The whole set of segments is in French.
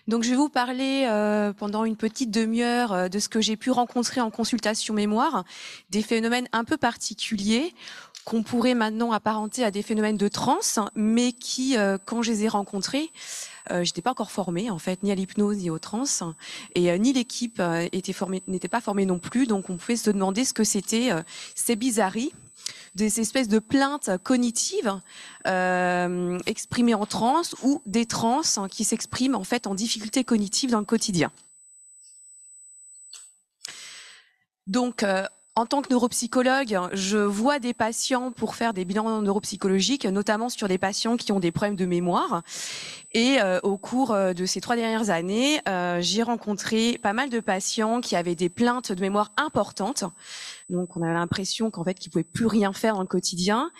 Donc, je vais vous parler pendant une petite demi-heure de ce que j'ai pu rencontrer en consultation mémoire, des phénomènes un peu particuliers qu'on pourrait maintenant apparenter à des phénomènes de transe, mais qui, quand je les ai rencontrés, j'étais pas encore formée en fait, ni à l'hypnose ni aux trans, et ni l'équipe n'était pas formée non plus. Donc, on pouvait se demander ce que c'était ces bizarreries, des espèces de plaintes cognitives exprimées en transe ou des trans qui s'expriment en fait en difficultés cognitives dans le quotidien. Donc, en tant que neuropsychologue, je vois des patients pour faire des bilans neuropsychologiques, notamment sur des patients qui ont des problèmes de mémoire. Et au cours de ces 3 dernières années, j'ai rencontré pas mal de patients qui avaient des plaintes de mémoire importantes. Donc, on a l'impression qu'en fait, qu'ils pouvaient plus rien faire dans le quotidien.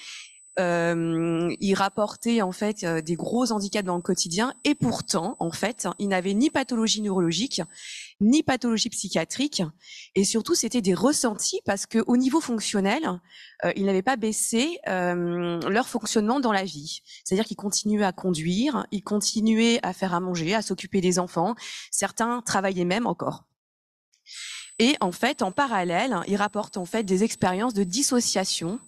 Ils rapportaient en fait des gros handicaps dans le quotidien, et pourtant, en fait, ils n'avaient ni pathologie neurologique, ni pathologie psychiatrique, et surtout, c'était des ressentis parce que au niveau fonctionnel, ils n'avaient pas baissé leur fonctionnement dans la vie. C'est-à-dire qu'ils continuaient à conduire, ils continuaient à faire à manger, à s'occuper des enfants. Certains travaillaient même encore. Et en fait, en parallèle, ils rapportent en fait des expériences de dissociation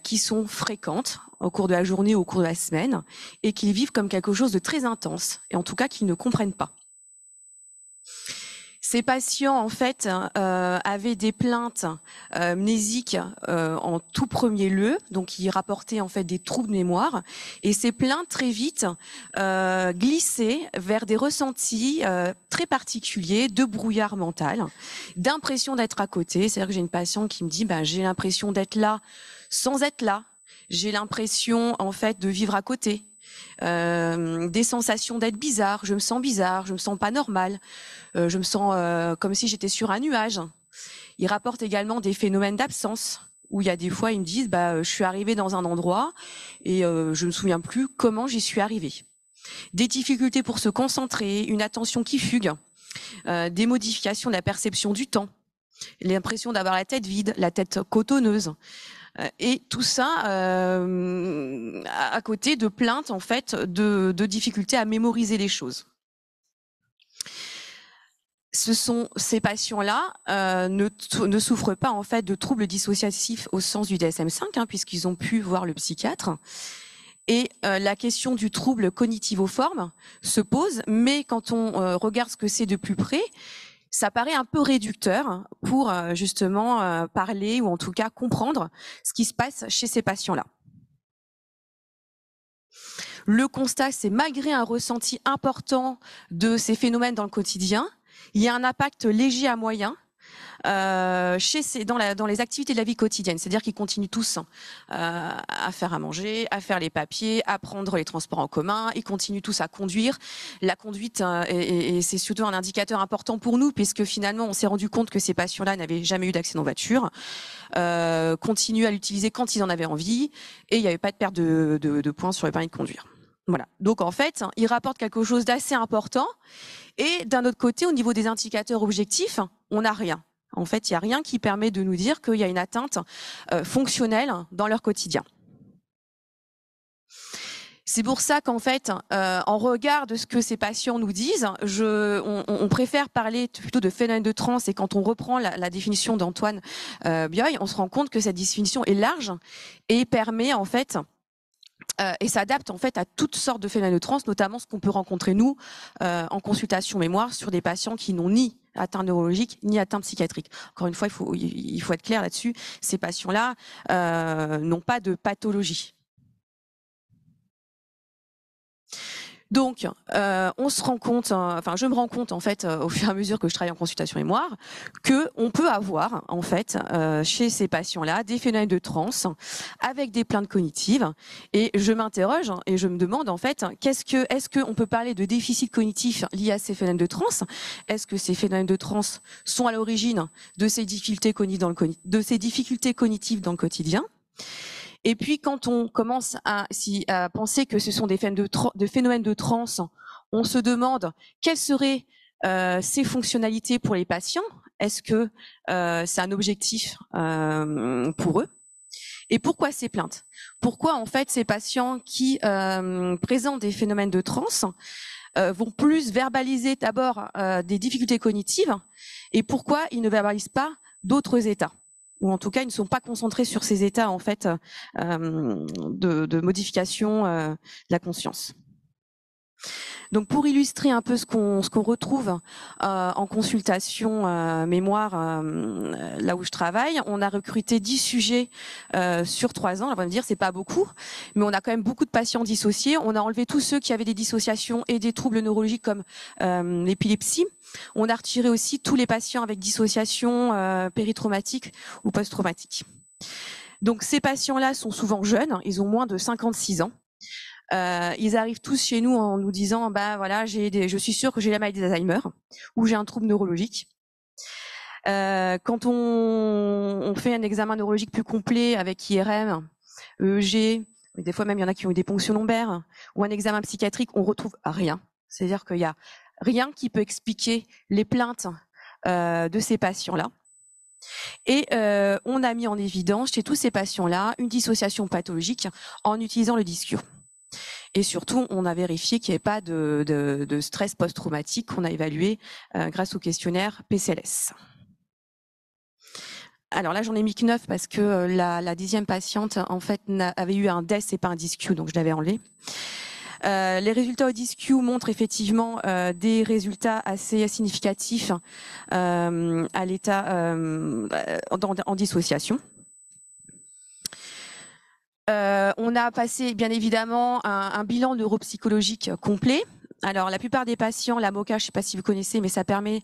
qui sont fréquentes au cours de la journée ou au cours de la semaine, et qu'ils vivent comme quelque chose de très intense, et en tout cas qu'ils ne comprennent pas. Ces patients, en fait, avaient des plaintes mnésiques en tout premier lieu, donc ils rapportaient en fait des troubles de mémoire, et ces plaintes très vite glissaient vers des ressentis très particuliers de brouillard mental, d'impression d'être à côté. C'est-à-dire que j'ai une patiente qui me dit j'ai l'impression d'être là sans être là. J'ai l'impression en fait de vivre à côté. Des sensations d'être bizarre, je me sens pas normale, je me sens comme si j'étais sur un nuage. Ils rapportent également des phénomènes d'absence, où il y a des fois ils me disent je suis arrivée dans un endroit et je me souviens plus comment j'y suis arrivée. Des difficultés pour se concentrer, une attention qui fugue, des modifications de la perception du temps, l'impression d'avoir la tête vide, la tête cotonneuse. Et tout ça à côté de plaintes en fait de difficultés à mémoriser les choses. Ces patients-là ne souffrent pas en fait de troubles dissociatifs au sens du DSM-5, puisqu'ils ont pu voir le psychiatre. Et la question du trouble cognitivo-forme se pose, mais quand on regarde ce que c'est de plus près, ça paraît un peu réducteur pour justement parler ou en tout cas comprendre ce qui se passe chez ces patients-là. Le constat, c'est malgré un ressenti important de ces phénomènes dans le quotidien, il y a un impact léger à moyen dans les activités de la vie quotidienne. C'est-à-dire qu'ils continuent tous à faire à manger, à faire les papiers, à prendre les transports en commun. Ils continuent tous à conduire. La conduite, et c'est surtout un indicateur important pour nous, puisque finalement, on s'est rendu compte que ces patients-là n'avaient jamais eu d'accident de voiture, continuent à l'utiliser quand ils en avaient envie, et il n'y avait pas de perte de points sur le permis de conduire. Voilà. Donc en fait, ils rapportent quelque chose d'assez important. Et d'un autre côté, au niveau des indicateurs objectifs, on n'a rien. En fait, il n'y a rien qui permet de nous dire qu'il y a une atteinte fonctionnelle dans leur quotidien. C'est pour ça qu'en fait, en regard de ce que ces patients nous disent, on préfère parler plutôt de phénomène de transe, et quand on reprend la définition d'Antoine Bioy, on se rend compte que cette définition est large et permet en fait et s'adapte en fait à toutes sortes de phénomènes de transe, notamment ce qu'on peut rencontrer nous en consultation mémoire sur des patients qui n'ont ni atteinte neurologique ni atteinte psychiatrique. Encore une fois, il faut être clair là-dessus. Ces patients-là n'ont pas de pathologie. Donc, on se rend compte, enfin, je me rends compte en fait, au fur et à mesure que je travaille en consultation mémoire, que on peut avoir en fait chez ces patients-là des phénomènes de transe avec des plaintes cognitives. Et je m'interroge et je me demande en fait, est-ce qu'on peut parler de déficit cognitif lié à ces phénomènes de transe? Est-ce que ces phénomènes de transe sont à l'origine de ces difficultés cognitives dans le quotidien? Et puis, quand on commence à penser que ce sont des phénomènes de transe, on se demande quelles seraient ces fonctionnalités pour les patients. Est-ce que c'est un objectif pour eux? Et pourquoi ces plaintes? Pourquoi en fait ces patients qui présentent des phénomènes de transe vont plus verbaliser d'abord des difficultés cognitives, et pourquoi ils ne verbalisent pas d'autres états, ou en tout cas ils ne sont pas concentrés sur ces états en fait de modification de la conscience. Donc pour illustrer un peu ce qu'on retrouve en consultation mémoire là où je travaille, on a recruté 10 sujets sur 3 ans. On va me dire c'est pas beaucoup, mais on a quand même beaucoup de patients dissociés. On a enlevé tous ceux qui avaient des dissociations et des troubles neurologiques comme l'épilepsie. On a retiré aussi tous les patients avec dissociation péritraumatique ou post-traumatique. Donc ces patients-là sont souvent jeunes, ils ont moins de 56 ans. Ils arrivent tous chez nous en nous disant bah voilà, je suis sûre que j'ai la maladie d'Alzheimer ou j'ai un trouble neurologique. Quand on fait un examen neurologique plus complet avec IRM, EEG, des fois même il y en a qui ont eu des ponctions lombaires, ou un examen psychiatrique, on retrouve rien. C'est-à-dire qu'il y a rien qui peut expliquer les plaintes de ces patients-là. Et on a mis en évidence chez tous ces patients-là une dissociation pathologique en utilisant le DISQ. Et surtout, on a vérifié qu'il n'y avait pas de stress post-traumatique qu'on a évalué grâce au questionnaire PCLS. Alors là, j'en ai mis que 9 parce que la 10e patiente, en fait, avait eu un DES et pas un DISQ, donc je l'avais enlevé. Les résultats au DISQ montrent effectivement des résultats assez significatifs à l'état en dissociation. On a passé bien évidemment un bilan neuropsychologique complet. Alors la plupart des patients, la MoCA, je ne sais pas si vous connaissez, mais ça permet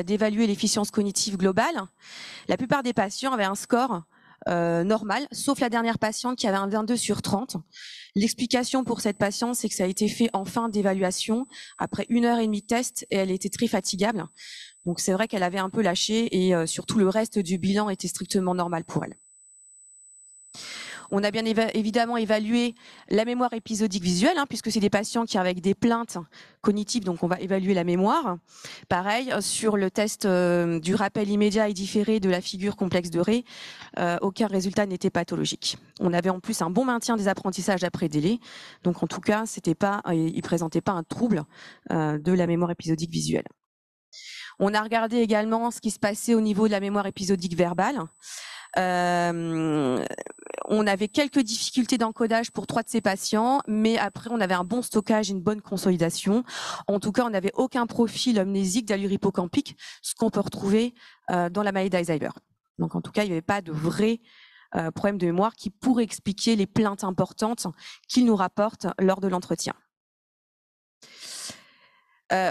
d'évaluer l'efficience cognitive globale. La plupart des patients avaient un score normal, sauf la dernière patiente qui avait un 22 sur 30. L'explication pour cette patiente, c'est que ça a été fait en fin d'évaluation, après 1h30 de test, et elle était très fatigable. Donc c'est vrai qu'elle avait un peu lâché, et surtout le reste du bilan était strictement normal pour elle. On a bien évidemment évalué la mémoire épisodique visuelle, puisque c'est des patients qui avec des plaintes cognitives, donc on va évaluer la mémoire. Pareil, sur le test du rappel immédiat et différé de la figure complexe de Rey, aucun résultat n'était pathologique. On avait en plus un bon maintien des apprentissages après délai, donc en tout cas, il ne présentait pas un trouble de la mémoire épisodique visuelle. On a regardé également ce qui se passait au niveau de la mémoire épisodique verbale. On avait quelques difficultés d'encodage pour 3 de ces patients, mais après on avait un bon stockage et une bonne consolidation. En tout cas, on n'avait aucun profil amnésique d'allure hippocampique, ce qu'on peut retrouver dans la maladie d'Alzheimer. Donc en tout cas, il n'y avait pas de vrai problème de mémoire qui pourrait expliquer les plaintes importantes qu'ils nous rapportent lors de l'entretien.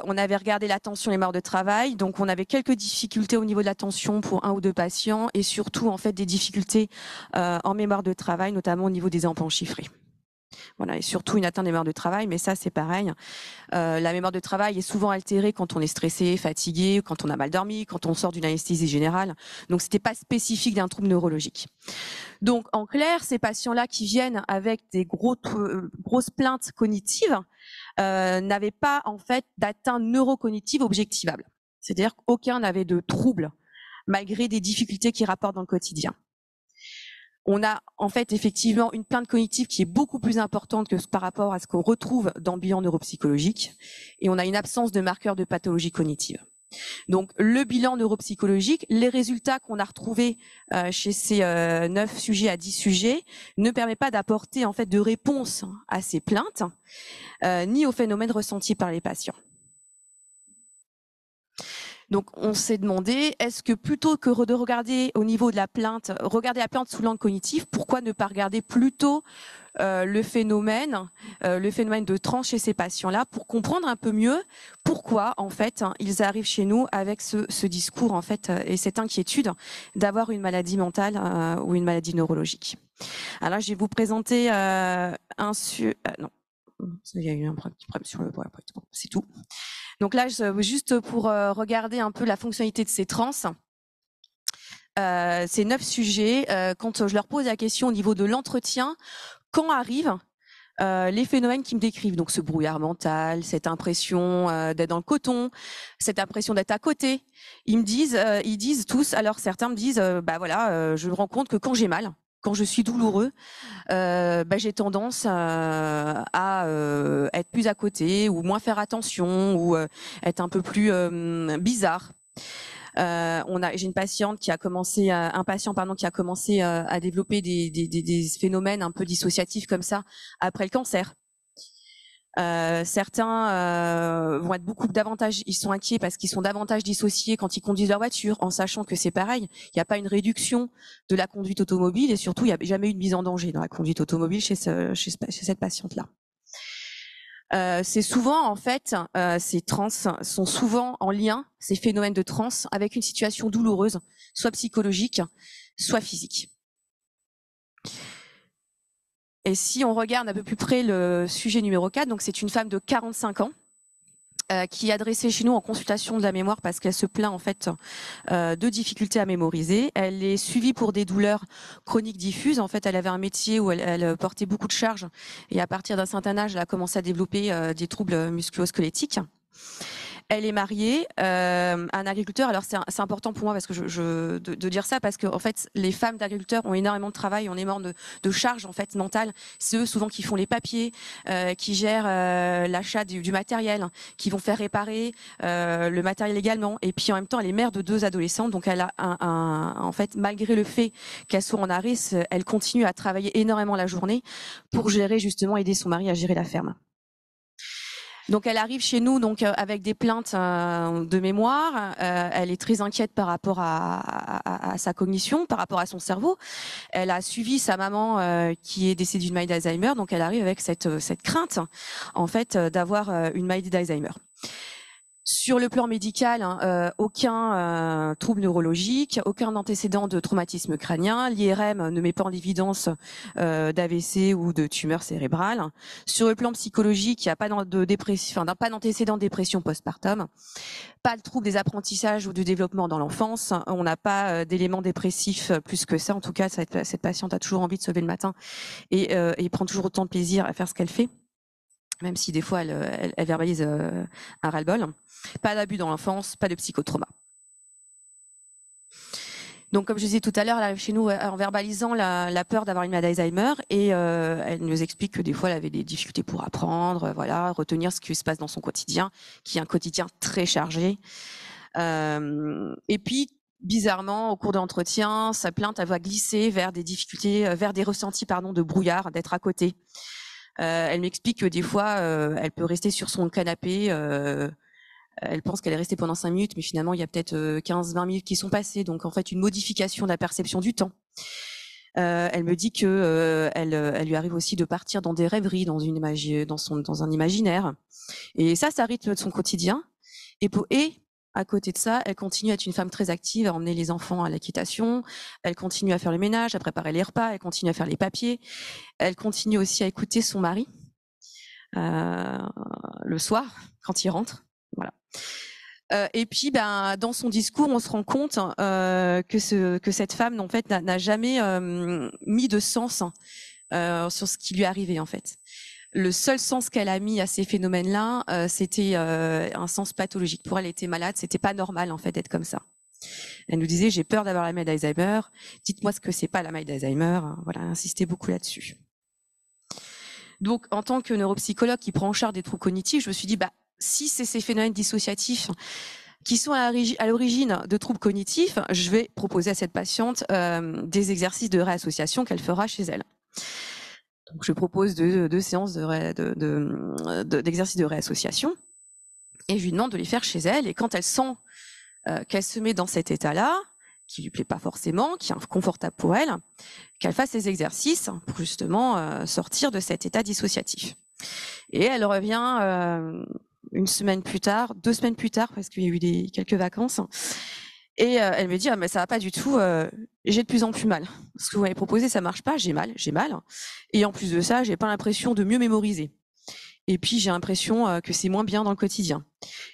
On avait regardé l'attention et les mémoires de travail, donc on avait quelques difficultés au niveau de l'attention pour 1 ou 2 patients, et surtout en fait des difficultés en mémoire de travail, notamment au niveau des emplois chiffrés. Voilà, et surtout une atteinte des mémoires de travail, mais ça c'est pareil. La mémoire de travail est souvent altérée quand on est stressé, fatigué, quand on a mal dormi, quand on sort d'une anesthésie générale. Donc c'était pas spécifique d'un trouble neurologique. Donc en clair, ces patients-là qui viennent avec des grosses plaintes cognitives n'avaient pas en fait d'atteinte neurocognitive objectivable. C'est-à-dire qu'aucun n'avait de trouble malgré des difficultés qu'ils rapportent dans le quotidien. On a en fait effectivement une plainte cognitive qui est beaucoup plus importante que par rapport à ce qu'on retrouve dans le bilan neuropsychologique, et on a une absence de marqueurs de pathologie cognitive. Donc le bilan neuropsychologique, les résultats qu'on a retrouvés chez ces 9 sujets à 10 sujets ne permet pas d'apporter en fait de réponse à ces plaintes ni aux phénomènes ressentis par les patients. Donc on s'est demandé, est-ce que plutôt que de regarder au niveau de la plainte, regarder la plainte sous l'angle cognitif, pourquoi ne pas regarder plutôt le phénomène de transe chez ces patients-là, pour comprendre un peu mieux pourquoi en fait ils arrivent chez nous avec ce discours en fait et cette inquiétude d'avoir une maladie mentale ou une maladie neurologique. Alors je vais vous présenter non, il y a eu un petit problème sur le PowerPoint, c'est tout. Donc là, juste pour regarder un peu la fonctionnalité de ces trans, ces 9 sujets, quand je leur pose la question au niveau de l'entretien, quand arrivent les phénomènes qui me décrivent, donc ce brouillard mental, cette impression d'être dans le coton, cette impression d'être à côté, ils disent tous, alors certains me disent, je me rends compte que quand j'ai mal, quand je suis douloureux, j'ai tendance à être plus à côté ou moins faire attention ou être un peu plus bizarre. J'ai une patiente qui a commencé, un patient pardon qui a commencé à développer des phénomènes un peu dissociatifs comme ça après le cancer. Certains vont être beaucoup davantage, ils sont inquiets parce qu'ils sont davantage dissociés quand ils conduisent leur voiture, en sachant que c'est pareil, il n'y a pas une réduction de la conduite automobile et surtout il n'y a jamais eu de mise en danger dans la conduite automobile chez cette patiente-là. C'est souvent en fait, ces trans sont souvent en lien, ces phénomènes de trans, avec une situation douloureuse, soit psychologique, soit physique. Et si on regarde un peu plus près le sujet numéro 4, donc c'est une femme de 45 ans qui est adressée chez nous en consultation de la mémoire parce qu'elle se plaint en fait de difficultés à mémoriser. Elle est suivie pour des douleurs chroniques diffuses. En fait, elle avait un métier où elle portait beaucoup de charges et à partir d'un certain âge, elle a commencé à développer des troubles musculo-squelettiques. Elle est mariée à un agriculteur. Alors c'est important pour moi parce que de dire ça parce que en fait les femmes d'agriculteurs ont énormément de travail, ont énormément de charges en fait mentales. C'est eux souvent qui font les papiers, qui gèrent l'achat du matériel, qui vont faire réparer le matériel également. Et puis en même temps elle est mère de 2 adolescents, donc elle a en fait malgré le fait qu'elle soit en arrêt, elle continue à travailler énormément la journée pour gérer justement aider son mari à gérer la ferme. Donc elle arrive chez nous donc avec des plaintes de mémoire. Elle est très inquiète par rapport à sa cognition, par rapport à son cerveau. Elle a suivi sa maman qui est décédée d'une maladie d'Alzheimer. Donc elle arrive avec cette crainte en fait d'avoir une maladie d'Alzheimer. Sur le plan médical, aucun trouble neurologique, aucun antécédent de traumatisme crânien. L'IRM ne met pas en évidence d'AVC ou de tumeur cérébrale. Sur le plan psychologique, il n'y a pas pas d'antécédent de dépression postpartum, pas de trouble des apprentissages ou du développement dans l'enfance. On n'a pas d'éléments dépressifs plus que ça. En tout cas, cette patiente a toujours envie de se lever le matin et prend toujours autant de plaisir à faire ce qu'elle fait, même si des fois elle verbalise un ras-le-bol. Pas d'abus dans l'enfance, pas de psychotrauma. Donc, comme je disais tout à l'heure, elle arrive chez nous en verbalisant la peur d'avoir une maladie d'Alzheimer et elle nous explique que des fois, elle avait des difficultés pour apprendre, voilà, retenir ce qui se passe dans son quotidien, qui est un quotidien très chargé. Et puis, bizarrement, au cours de l'entretien, sa plainte, elle va glisser vers des difficultés, vers des ressentis, de brouillard, d'être à côté. Elle m'explique que des fois, elle peut rester sur son canapé. Elle pense qu'elle est restée pendant 5 minutes, mais finalement, il y a peut-être 15-20 minutes qui sont passées. Donc, en fait, une modification de la perception du temps. Elle me dit que elle lui arrive aussi de partir dans des rêveries, dans un imaginaire. Et ça rythme de son quotidien. Et à côté de ça, elle continue à être une femme très active, à emmener les enfants à l'équitation. Elle continue à faire le ménage, à préparer les repas. Elle continue à faire les papiers. Elle continue aussi à écouter son mari le soir quand il rentre. Voilà. Et puis, dans son discours, on se rend compte que cette femme, en fait, n'a jamais mis de sens sur ce qui lui arrivait, en fait. Le seul sens qu'elle a mis à ces phénomènes-là, c'était un sens pathologique. Pour elle, elle était malade, c'était pas normal, en fait, d'être comme ça. Elle nous disait, j'ai peur d'avoir la maladie d'Alzheimer. Dites-moi ce que c'est pas la maladie d'Alzheimer. Voilà, elle insistait beaucoup là-dessus. Donc, en tant que neuropsychologue qui prend en charge des troubles cognitifs, je me suis dit, si c'est ces phénomènes dissociatifs qui sont à l'origine de troubles cognitifs, je vais proposer à cette patiente des exercices de réassociation qu'elle fera chez elle. Donc, je propose 2 séances d'exercices de réassociation et je lui demande de les faire chez elle. Et quand elle sent qu'elle se met dans cet état-là, qui lui plaît pas forcément, qui est inconfortable pour elle, qu'elle fasse ces exercices pour justement sortir de cet état dissociatif. Et elle revient 1 semaine plus tard, 2 semaines plus tard, parce qu'il y a eu quelques vacances, et elle me dit mais ça va pas du tout, j'ai de plus en plus mal. Ce que vous m'avez proposé, ça marche pas, j'ai mal, et en plus de ça, j'ai pas l'impression de mieux mémoriser. Et puis j'ai l'impression que c'est moins bien dans le quotidien.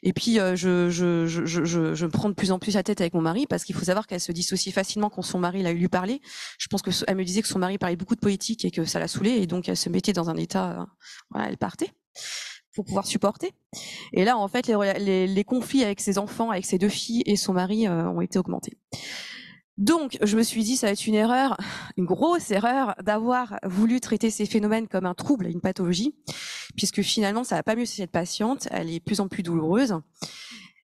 Et puis je me prends de plus en plus la tête avec mon mari parce qu'il faut savoir qu'elle se dissocie facilement quand son mari l'a lui parler. Je pense que elle me disait que son mari parlait beaucoup de politique et que ça la saoulait et donc elle se mettait dans un état, voilà, elle partait pour pouvoir supporter. Et là en fait les conflits avec ses enfants, avec ses 2 filles et son mari ont été augmentés. Donc, je me suis dit, ça va être une erreur, une grosse erreur, d'avoir voulu traiter ces phénomènes comme un trouble, une pathologie, puisque finalement, ça va pas mieux chez cette patiente, elle est de plus en plus douloureuse.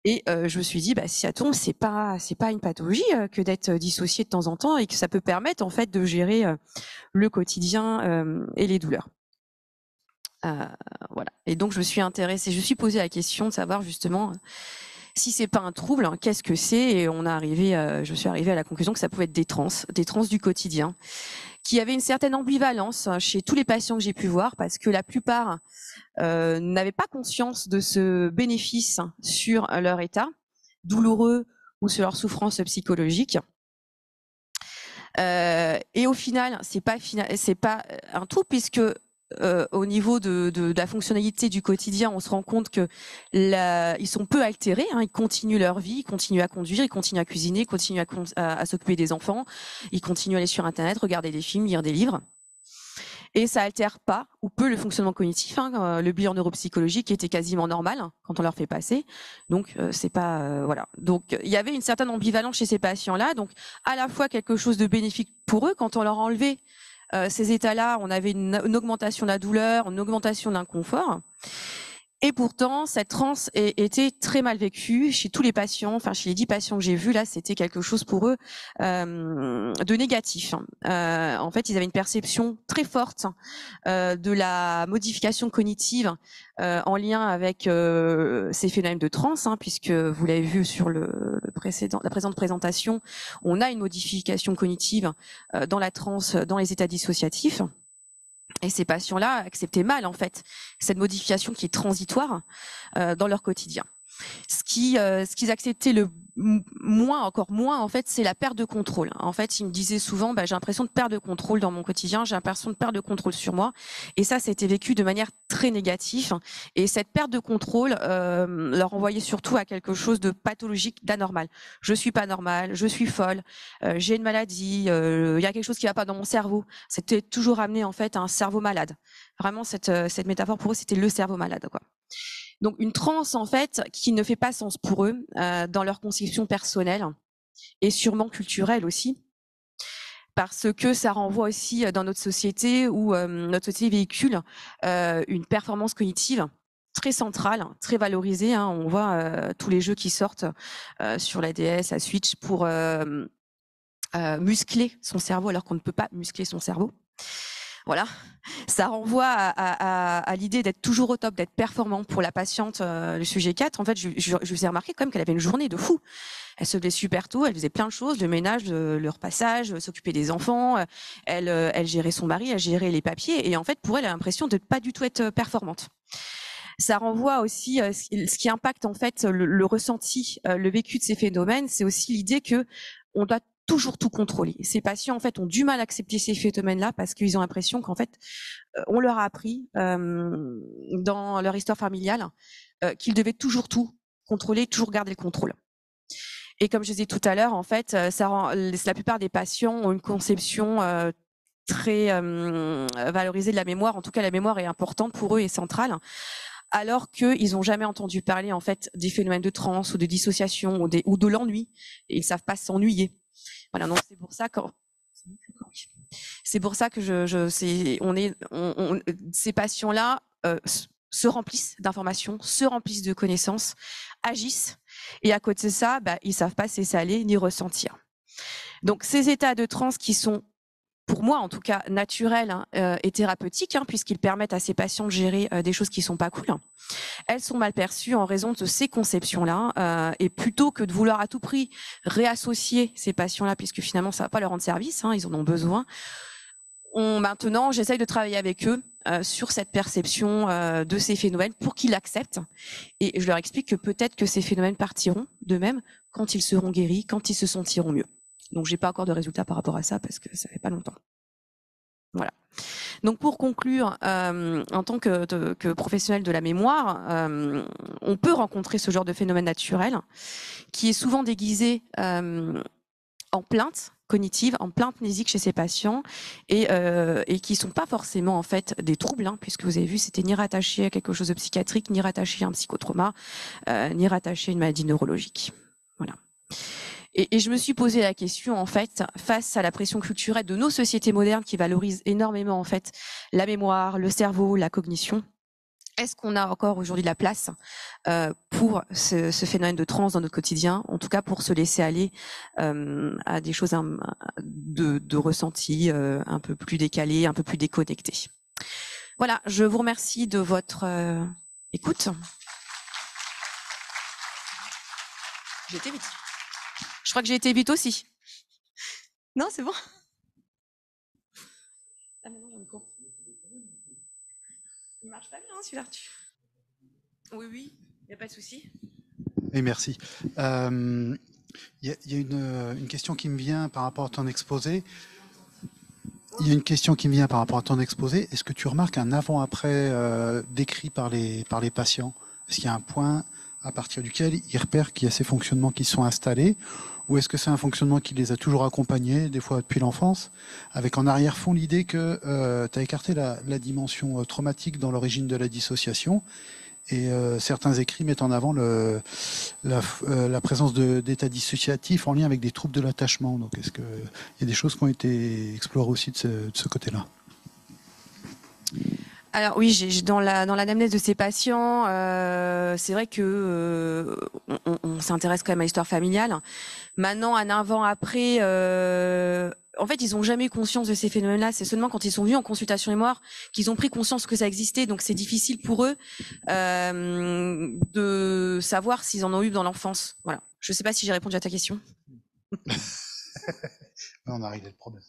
Et je me suis dit, bah, si ça tombe, c'est pas une pathologie que d'être dissocié de temps en temps, et que ça peut permettre en fait de gérer le quotidien et les douleurs. Voilà. Et donc je me suis intéressée, je me suis posé la question de savoir justement si c'est pas un trouble, hein, qu'est-ce que c'est. Et je suis arrivée à la conclusion que ça pouvait être des trans du quotidien, qui avaient une certaine ambivalence chez tous les patients que j'ai pu voir, parce que la plupart n'avaient pas conscience de ce bénéfice sur leur état douloureux ou sur leur souffrance psychologique. Et au final, c'est pas un tout, puisque au niveau de la fonctionnalité du quotidien, on se rend compte que ils sont peu altérés, hein, ils continuent leur vie, ils continuent à conduire, ils continuent à cuisiner, ils continuent à s'occuper des enfants, ils continuent à aller sur Internet, regarder des films, lire des livres. Et ça altère pas ou peu le fonctionnement cognitif. Hein. Le bilan neuropsychologique était quasiment normal quand on leur fait passer. Donc c'est pas voilà. Donc il y avait une certaine ambivalence chez ces patients-là. Donc à la fois quelque chose de bénéfique pour eux quand on leur enlevait ces états-là, on avait une augmentation de la douleur, une augmentation de l'inconfort. Et pourtant, cette transe était très mal vécue chez tous les patients. Enfin, chez les 10 patients que j'ai vus, là, c'était quelque chose pour eux de négatif. En fait, ils avaient une perception très forte de la modification cognitive en lien avec ces phénomènes de transe, hein, puisque vous l'avez vu sur la précédente présentation, on a une modification cognitive dans la transe, dans les états dissociatifs. Et ces patients-là acceptaient mal, en fait, cette modification qui est transitoire dans leur quotidien. Ce qu'ils acceptaient le encore moins, en fait, c'est la perte de contrôle. En fait, ils me disaient souvent, j'ai l'impression de perdre de contrôle dans mon quotidien, j'ai l'impression de perdre de contrôle sur moi. Et ça a été vécu de manière très négative. Et cette perte de contrôle leur envoyait surtout à quelque chose de pathologique, d'anormal. Je suis pas normale, je suis folle, j'ai une maladie, il y a quelque chose qui va pas dans mon cerveau. C'était toujours amené, en fait, à un cerveau malade. Vraiment, cette métaphore pour eux, c'était le cerveau malade, quoi. Donc une transe, en fait, qui ne fait pas sens pour eux dans leur conception personnelle et sûrement culturelle aussi, parce que ça renvoie aussi dans notre société où notre société véhicule une performance cognitive très centrale, très valorisée. Hein. On voit tous les jeux qui sortent sur la DS, la Switch pour muscler son cerveau alors qu'on ne peut pas muscler son cerveau. Voilà, ça renvoie à l'idée d'être toujours au top, d'être performant. Pour la patiente, le sujet 4, en fait, je vous ai remarqué quand même qu'elle avait une journée de fou. Elle se levait super tôt, elle faisait plein de choses, le ménage, le repassage, s'occuper des enfants, elle gérait son mari, elle gérait les papiers, et en fait, pour elle, elle a l'impression de pas du tout être performante. Ça renvoie aussi, ce qui impacte en fait le ressenti, le vécu de ces phénomènes, c'est aussi l'idée que on doit toujours tout contrôler. Ces patients, en fait, ont du mal à accepter ces phénomènes-là parce qu'ils ont l'impression qu'en fait, on leur a appris dans leur histoire familiale qu'ils devaient toujours tout contrôler, toujours garder le contrôle. Et comme je disais tout à l'heure, en fait, la plupart des patients ont une conception très valorisée de la mémoire. En tout cas, la mémoire est importante pour eux et centrale, alors qu'ils n'ont jamais entendu parler en fait des phénomènes de transe ou de dissociation ou de l'ennui, et ils savent pas s'ennuyer. Voilà, donc c'est pour ça que ces patients-là se remplissent d'informations, se remplissent de connaissances, agissent, et à côté de ça, ils savent pas se laisser aller ni ressentir. Donc ces états de transe qui sont, pour moi en tout cas, naturels et thérapeutiques, puisqu'ils permettent à ces patients de gérer des choses qui sont pas cool, elles sont mal perçues en raison de ces conceptions-là. Et plutôt que de vouloir à tout prix réassocier ces patients-là, puisque finalement ça va pas leur rendre service, ils en ont besoin, maintenant j'essaye de travailler avec eux sur cette perception de ces phénomènes pour qu'ils l'acceptent. Et je leur explique que peut-être que ces phénomènes partiront d'eux-mêmes quand ils seront guéris, quand ils se sentiront mieux. Donc j'ai pas encore de résultats par rapport à ça parce que ça fait pas longtemps. Voilà. Donc pour conclure, en tant que professionnel de la mémoire, on peut rencontrer ce genre de phénomène naturel qui est souvent déguisé en plainte cognitive, en plainte mnésique chez ces patients, et qui sont pas forcément en fait des troubles, puisque vous avez vu, c'était ni rattaché à quelque chose de psychiatrique, ni rattaché à un psychotrauma, ni rattaché à une maladie neurologique. Voilà. Et je me suis posé la question, en fait, face à la pression culturelle de nos sociétés modernes qui valorisent énormément, en fait, la mémoire, le cerveau, la cognition. Est-ce qu'on a encore aujourd'hui de la place pour ce phénomène de transe dans notre quotidien, en tout cas pour se laisser aller à des choses de ressenti un peu plus décalées, un peu plus déconnectées. Voilà, je vous remercie de votre écoute. J'ai été vite. Je crois que j'ai été vite aussi. Non, c'est bon. Ah, maintenant, j'en ai cours. Il marche pas bien, celui-là. Oui, oui, il n'y a pas de souci. Et merci. Il y a une question qui me vient par rapport à ton exposé. Est-ce que tu remarques un avant-après décrit par les patients? Est-ce qu'il y a un point à partir duquel ils repèrent qu'il y a ces fonctionnements qui sont installés? Ou est-ce que c'est un fonctionnement qui les a toujours accompagnés, des fois depuis l'enfance, avec en arrière-fond l'idée que tu as écarté la dimension traumatique dans l'origine de la dissociation? Et certains écrits mettent en avant la présence d'états dissociatifs en lien avec des troubles de l'attachement. Donc, est-ce qu'il y a des choses qui ont été explorées aussi de ce côté-là? Alors oui, dans l'anamnèse de ces patients, c'est vrai que on s'intéresse quand même à l'histoire familiale. Maintenant, un avant-après, en fait, ils ont jamais eu conscience de ces phénomènes-là. C'est seulement quand ils sont venus en consultation mémoire qu'ils ont pris conscience que ça existait. Donc, c'est difficile pour eux de savoir s'ils en ont eu dans l'enfance. Voilà. Je sais pas si j'ai répondu à ta question. On arrive à le problème.